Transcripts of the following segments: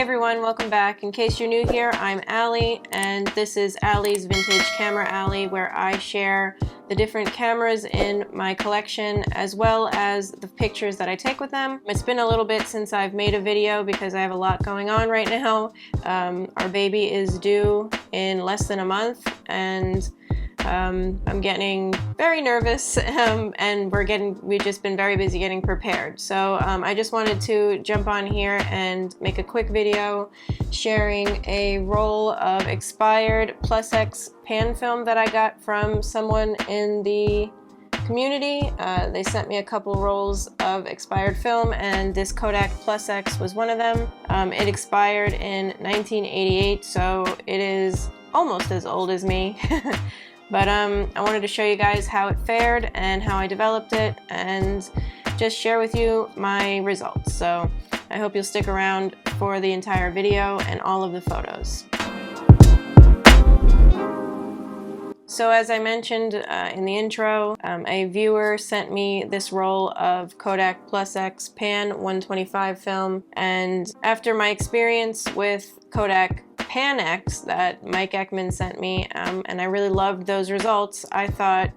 everyone, welcome back. In case you're new here, I'm Allie, and this is Allie's Vintage Camera Alley, where I share the different cameras in my collection as well as the pictures that I take with them. It's been a little bit since I've made a video because I have a lot going on right now. Our baby is due in less than a month, and I'm getting very nervous, and we've just been very busy getting prepared. So I just wanted to jump on here and make a quick video sharing a roll of expired Plus-X pan film that I got from someone in the community. They sent me a couple rolls of expired film, and this Kodak Plus-X was one of them. It expired in 1988, so it is almost as old as me. But I wanted to show you guys how it fared and how I developed it, and just share with you my results. So I hope you'll stick around for the entire video and all of the photos. So as I mentioned in the intro, a viewer sent me this roll of Kodak Plus-X Pan 125 film, and after my experience with Kodak Pan-X that Mike Ekman sent me, and I really loved those results, I thought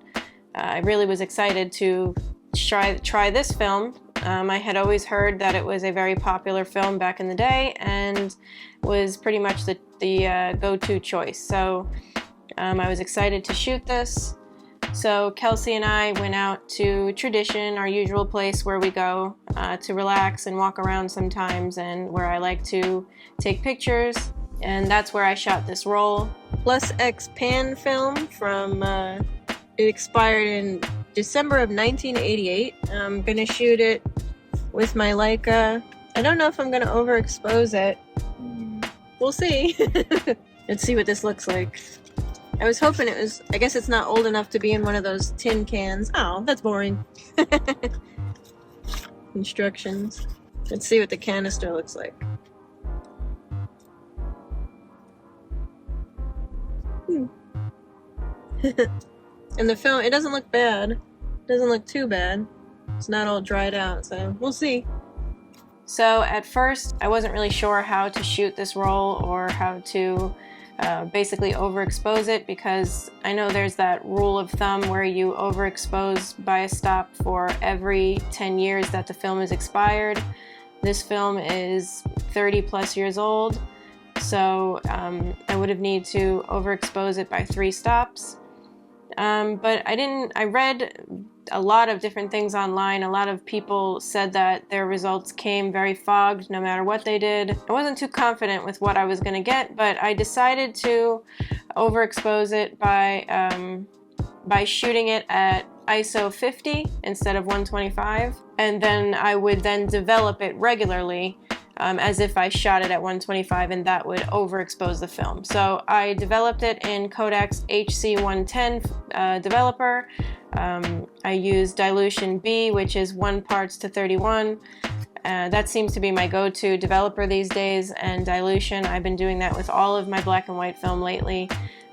I really was excited to try this film. I had always heard that it was a very popular film back in the day and was pretty much the go-to choice. So I was excited to shoot this. So Kelsey and I went out to Tradition, our usual place where we go to relax and walk around sometimes, and where I like to take pictures. And that's where I shot this roll. Plus-X pan film from, it expired in December of 1988. I'm gonna shoot it with my Leica. I don't know if I'm gonna overexpose it. We'll see. Let's see what this looks like. I was hoping it was, I guess it's not old enough to be in one of those tin cans. Oh, that's boring. Instructions. Let's see what the canister looks like. And the film, it doesn't look bad. It doesn't look too bad. It's not all dried out, so we'll see. So at first, I wasn't really sure how to shoot this roll or how to basically overexpose it, because I know there's that rule of thumb where you overexpose by a stop for every 10 years that the film is expired. This film is 30 plus years old, so I would have needed to overexpose it by 3 stops. But I read a lot of different things online. A lot of people said that their results came very fogged no matter what they did. I wasn't too confident with what I was going to get, but I decided to overexpose it by shooting it at ISO 50 instead of 125, and then I would then develop it regularly as if I shot it at 125, and that would overexpose the film. So I developed it in Kodak's HC110 developer. I used dilution B, which is 1 parts to 31. That seems to be my go-to developer these days, and dilution, I've been doing that with all of my black and white film lately,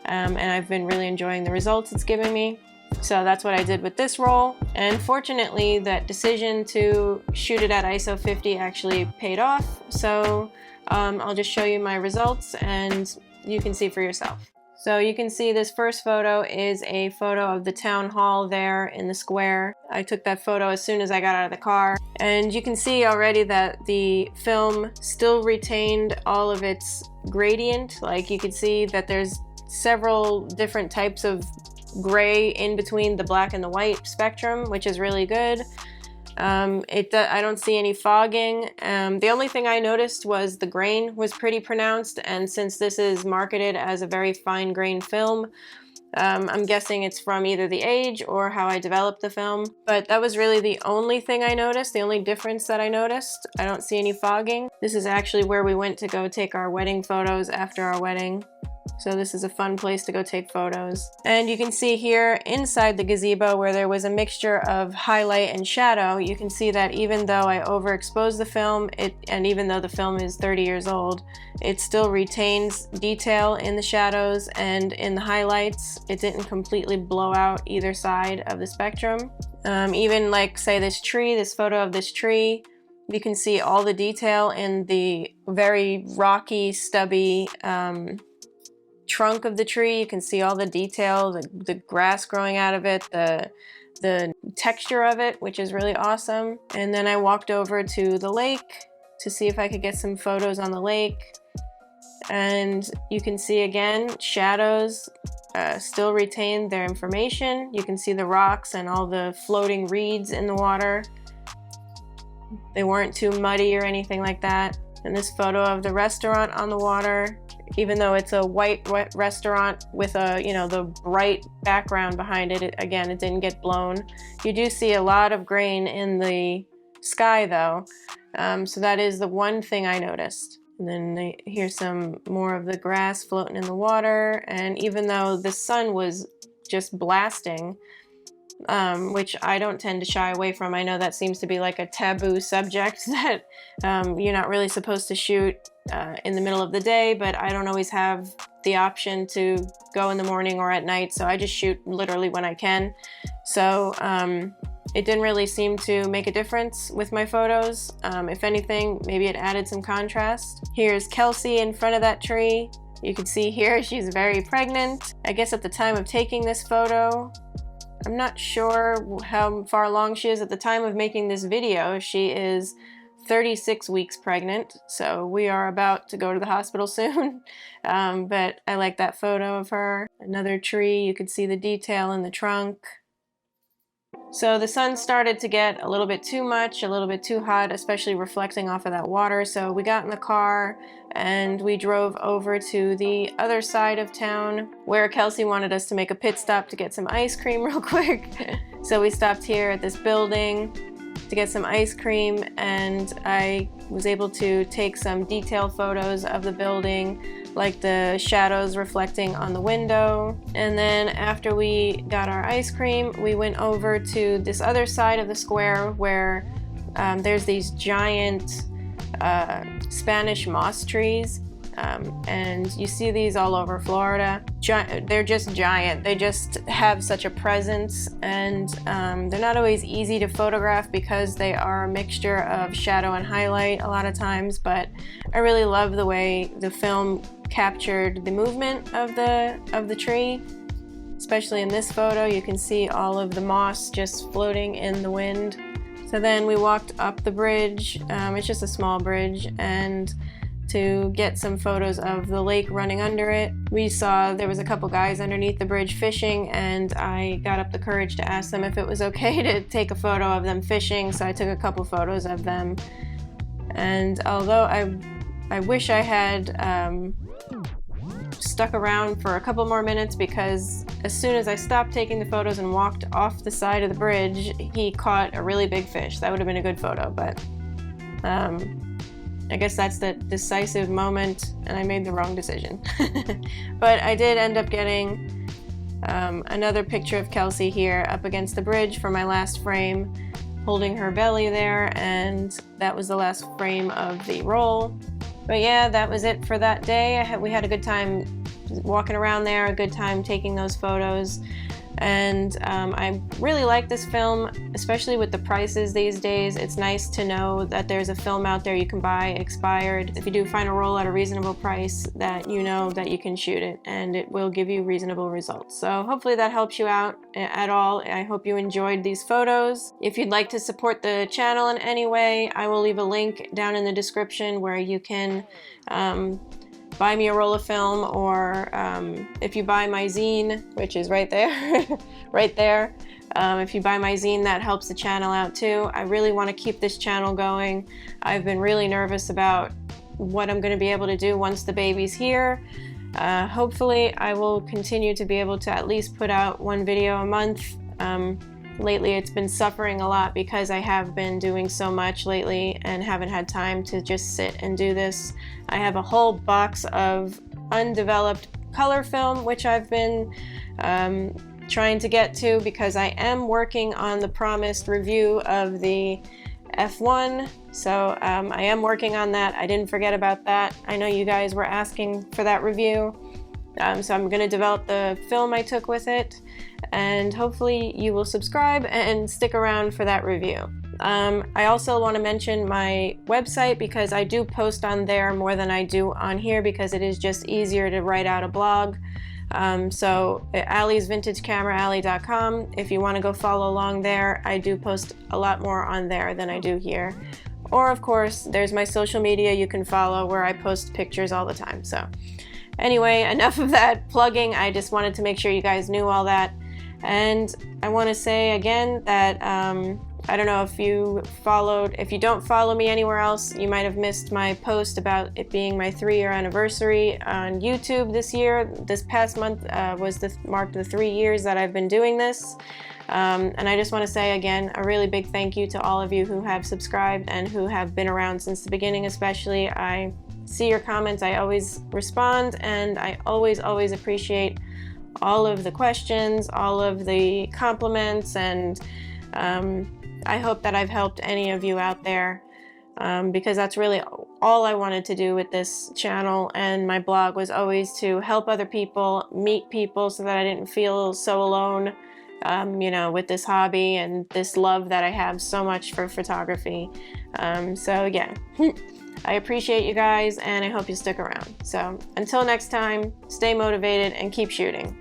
and I've been really enjoying the results it's giving me. So that's what I did with this roll, and fortunately that decision to shoot it at ISO 50 actually paid off. So I'll just show you my results and you can see for yourself. So you can see this first photo is a photo of the town hall there in the square. I took that photo as soon as I got out of the car, and you can see already that the film still retained all of its gradient. Like, you can see that there's several different types of gray in between the black and the white spectrum, which is really good. I don't see any fogging. The only thing I noticed was the grain was pretty pronounced, and since this is marketed as a very fine grain film, I'm guessing it's from either the age or how I developed the film. But that was really the only thing I noticed, the only difference that I noticed. I don't see any fogging. This is actually where we went to go take our wedding photos after our wedding. So this is a fun place to go take photos. And you can see here inside the gazebo where there was a mixture of highlight and shadow, you can see that even though I overexposed the film, and even though the film is 30 years old, it still retains detail in the shadows and in the highlights. It didn't completely blow out either side of the spectrum. Even like, say, this tree, this photo of this tree, You can see all the detail in the very rocky, stubby trunk of the tree. You can see all the detail, the grass growing out of it, the texture of it, which is really awesome. And then I walked over to the lake to see if I could get some photos on the lake. And you can see again, shadows still retain their information. You can see the rocks and all the floating reeds in the water. They weren't too muddy or anything like that. And this photo of the restaurant on the water, even though it's a white restaurant with a, you know, the bright background behind it, again, it didn't get blown. You do see a lot of grain in the sky though. So that is the one thing I noticed. And then here's some more of the grass floating in the water. And even though the sun was just blasting, which I don't tend to shy away from. I know that seems to be like a taboo subject that you're not really supposed to shoot in the middle of the day, but I don't always have the option to go in the morning or at night, so I just shoot literally when I can. So it didn't really seem to make a difference with my photos. If anything, maybe it added some contrast. Here's Kelsey in front of that tree. You can see here she's very pregnant. I guess at the time of taking this photo, I'm not sure how far along she is at the time of making this video. She is 36 weeks pregnant, so we are about to go to the hospital soon. But I like that photo of her. Another tree, you could see the detail in the trunk. So the sun started to get a little bit too much, a little bit too hot, especially reflecting off of that water. So we got in the car and we drove over to the other side of town where Kelsey wanted us to make a pit stop to get some ice cream real quick. So we stopped here at this building to get some ice cream, and I was able to take some detail photos of the building, like the shadows reflecting on the window. And then after we got our ice cream, we went over to this other side of the square where there's these giant Spanish moss trees. And you see these all over Florida. They're just giant. They just have such a presence, and they're not always easy to photograph because they are a mixture of shadow and highlight a lot of times, but I really love the way the film captured the movement of the tree. Especially in this photo, you can see all of the moss just floating in the wind. So then we walked up the bridge. It's just a small bridge, and to get some photos of the lake running under it. We saw there was a couple guys underneath the bridge fishing, and I got up the courage to ask them if it was okay to take a photo of them fishing, so I took a couple photos of them. And although I wish I had stuck around for a couple more minutes, because as soon as I stopped taking the photos and walked off the side of the bridge, he caught a really big fish. That would have been a good photo, but I guess that's the decisive moment, and I made the wrong decision. But I did end up getting another picture of Kelsey here up against the bridge for my last frame, holding her belly there, and that was the last frame of the roll. But yeah, that was it for that day. We had a good time walking around there, a good time taking those photos. And I really like this film, especially with the prices these days. It's nice to know that there's a film out there you can buy expired. If you do find a roll at a reasonable price, that you know that you can shoot it and it will give you reasonable results. So hopefully that helps you out at all. I hope you enjoyed these photos. If you'd like to support the channel in any way, I will leave a link down in the description where you can buy me a roll of film, or if you buy my zine, which is right there, right there. If you buy my zine, that helps the channel out too. I really want to keep this channel going. I've been really nervous about what I'm going to be able to do once the baby's here. Hopefully I will continue to be able to at least put out one video a month. Lately it's been suffering a lot because I have been doing so much lately and haven't had time to just sit and do this. I have a whole box of undeveloped color film, which I've been trying to get to because I am working on the promised review of the F1. So I am working on that. I didn't forget about that. I know you guys were asking for that review. So I'm going to develop the film I took with it, and hopefully you will subscribe and stick around for that review. I also want to mention my website because I do post on there more than I do on here because it is just easier to write out a blog. So Allie's Vintage Camera, Allie.com. If you want to go follow along there, I do post a lot more on there than I do here. Or of course, there's my social media you can follow where I post pictures all the time. So anyway, enough of that plugging. I just wanted to make sure you guys knew all that. And I want to say again that I don't know if you don't follow me anywhere else, you might have missed my post about it being my 3-year anniversary on YouTube this year. This past month marked the 3 years that I've been doing this. And I just want to say again, a really big thank you to all of you who have subscribed and who have been around since the beginning especially. I see your comments, I always respond, and I always appreciate all of the questions, all of the compliments, and I hope that I've helped any of you out there, because that's really all I wanted to do with this channel and my blog, was always to help other people, meet people, so that I didn't feel so alone, you know, with this hobby and this love that I have so much for photography. So yeah, I appreciate you guys, and I hope you stick around. So until next time, stay motivated and keep shooting.